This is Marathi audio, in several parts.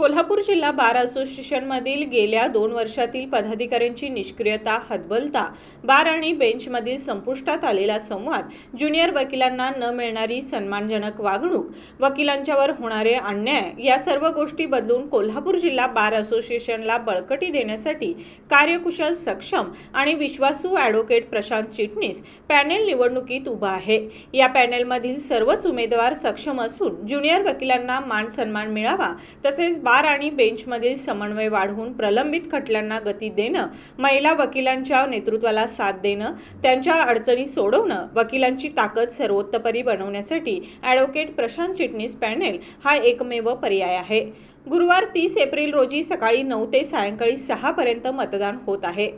कोल्हापूर जिल्हा बार असोसिएशनमधील गेल्या 2 वर्षातील पदाधिकाऱ्यांची निष्क्रियता, हतबलता, बार आणि बेंचमधील संपुष्टात आलेला संवाद, ज्युनियर वकिलांना न मिळणारी सन्मानजनक वागणूक, वकिलांच्यावर होणारे अन्याय या सर्व गोष्टी बदलून कोल्हापूर जिल्हा बार असोसिएशनला बळकटी देण्यासाठी कार्यकुशल, सक्षम आणि विश्वासू ॲडव्होकेट प्रशांत चिटणीस पॅनेल निवडणुकीत उभा आहे। या पॅनेलमधील सर्वच उमेदवार सक्षम असून ज्युनियर वकिलांना मान सन्मान मिळावा, तसेच बार आणि बेंचमधील समन्वय वाढवून प्रलंबित खटल्यांना गती देणं, महिला वकिलांच्या नेतृत्वाला साथ देणं, त्यांच्या अडचणी सोडवणं, वकिलांची ताकद सर्वोत्तपरी बनवण्यासाठी ॲडव्होकेट प्रशांत चिटणीस पॅनेल हा एकमेव पर्याय आहे। गुरुवार 30 एप्रिल रोजी सकाळी 9 ते सायंकाळी 6 पर्यंत मतदान होत आहे।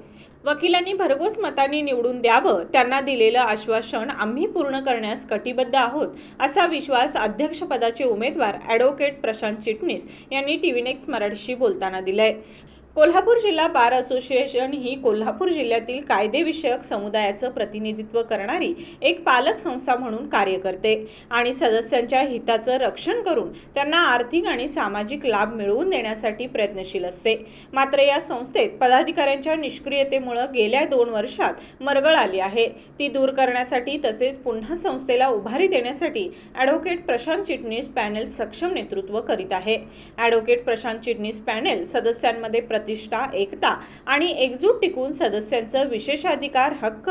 वकिलांनी भरघोस मतांनी निवडून द्यावं, त्यांना दिलेलं आश्वासन आम्ही पूर्ण करण्यास कटिबद्ध आहोत, असा विश्वास अध्यक्षपदाचे उमेदवार ॲडव्होकेट प्रशांत चिटणीस यांनी टीव्ही नेक्स्ट मराठीशी बोलताना दिलंय। कोल्हापूर जिल्हा बार असोसिएशन ही कोल्हापूर जिल्ह्यातील कायदेविषयक समुदायाचं प्रतिनिधित्व करणारी एक पालक संस्था म्हणून कार्य करते आणि सदस्यांच्या हिताचं रक्षण करून त्यांना आर्थिक आणि सामाजिक लाभ मिळवून देण्यासाठी प्रयत्नशील असते। मात्र या संस्थेत पदाधिकाऱ्यांच्या निष्क्रियतेमुळे गेल्या 2 वर्षात मरगळ आली आहे। ती दूर करण्यासाठी तसेच पुन्हा संस्थेला उभारी देण्यासाठी ॲडव्होकेट प्रशांत चिटणीस पॅनेल सक्षम नेतृत्व करीत आहे। ॲडव्होकेट प्रशांत चिटणीस पॅनेल सदस्यांमध्ये प्रतिष्ठा, एकता आणि एकजूट टिकून सदस्यांचं विशेषाधिकार, हक्क,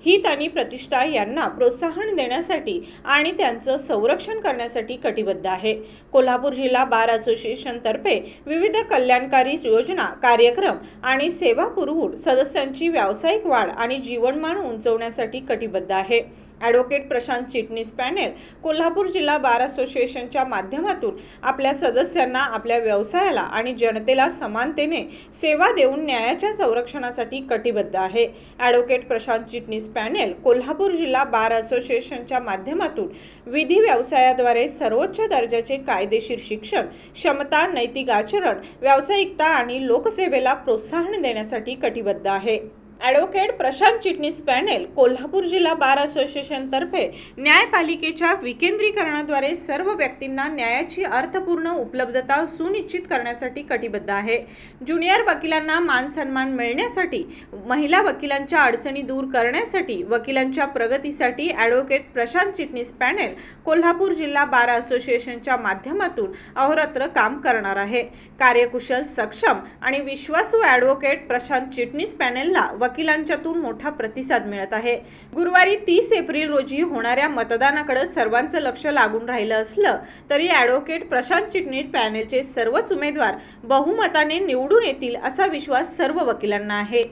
हित आणि प्रतिष्ठा यांना प्रोत्साहन देण्यासाठी आणि त्यांचं संरक्षण करण्यासाठी कटिबद्ध आहे। कोल्हापूर जिल्हा बार असोसिएशन तर्फे विविध कल्याणकारी योजना, कार्यक्रम आणि सेवा पुरवून सदस्यांची व्यावसायिक वाढ आणि जीवनमान उंचवण्यासाठी कटिबद्ध आहे। ॲडव्होकेट प्रशांत चिटणीस पॅनेल कोल्हापूर जिल्हा बार असोसिएशनच्या माध्यमातून आपल्या सदस्यांना, आपल्या व्यवसायाला आणि जनतेला समानतेने सेवा देऊन न्यायाच्या संरक्षणासाठी कटिबद्ध आहे। ॲडव्होकेट प्रशांत चिटणीस पॅनेल कोल्हापूर जिल्हा बार असोसिएशनच्या माध्यमातून विधी व्यवसायाद्वारे सर्वोच्च दर्जाचे कायदेशीर शिक्षण, क्षमता, नैतिक आचरण, व्यावसायिकता आणि लोकसेवेला प्रोत्साहन देण्यासाठी कटिबद्ध आहे। ॲडव्होकेट प्रशांत चिटणीस पॅनेल कोल्हापूर जिल्हा बार असोसिएशन तर्फे न्यायपालिकेच्या विकेंद्रीकरणाद्वारे सर्व व्यक्तींना न्यायाची अर्थपूर्ण उपलब्धता सुनिश्चित करण्यासाठी कटिबद्ध आहे। ज्युनियर वकिलांना मान सन्मान मिळण्यासाठी, महिला वकिलांच्या अडचणी दूर करण्यासाठी, वकिलांच्या प्रगतीसाठी ॲडव्होकेट प्रशांत चिटणीस पॅनेल कोल्हापूर जिल्हा बार असोसिएशनच्या माध्यमातून अहोरात्र काम करणार आहे। कार्यकुशल, सक्षम आणि विश्वासू ॲडव्होकेट प्रशांत चिटणीस पॅनेलला वकिलांच्यातून मोठा प्रतिसाद मिळत आहे। गुरुवारी 30 एप्रिल रोजी होणाऱ्या मतदानाकडे सर्वांचं लक्ष लागून राहिलं असलं तरी ॲडव्होकेट प्रशांत चिटणीस पॅनेलचे सर्वच उमेदवार बहुमताने निवडून येतील असा विश्वास सर्व वकिलांना आहे।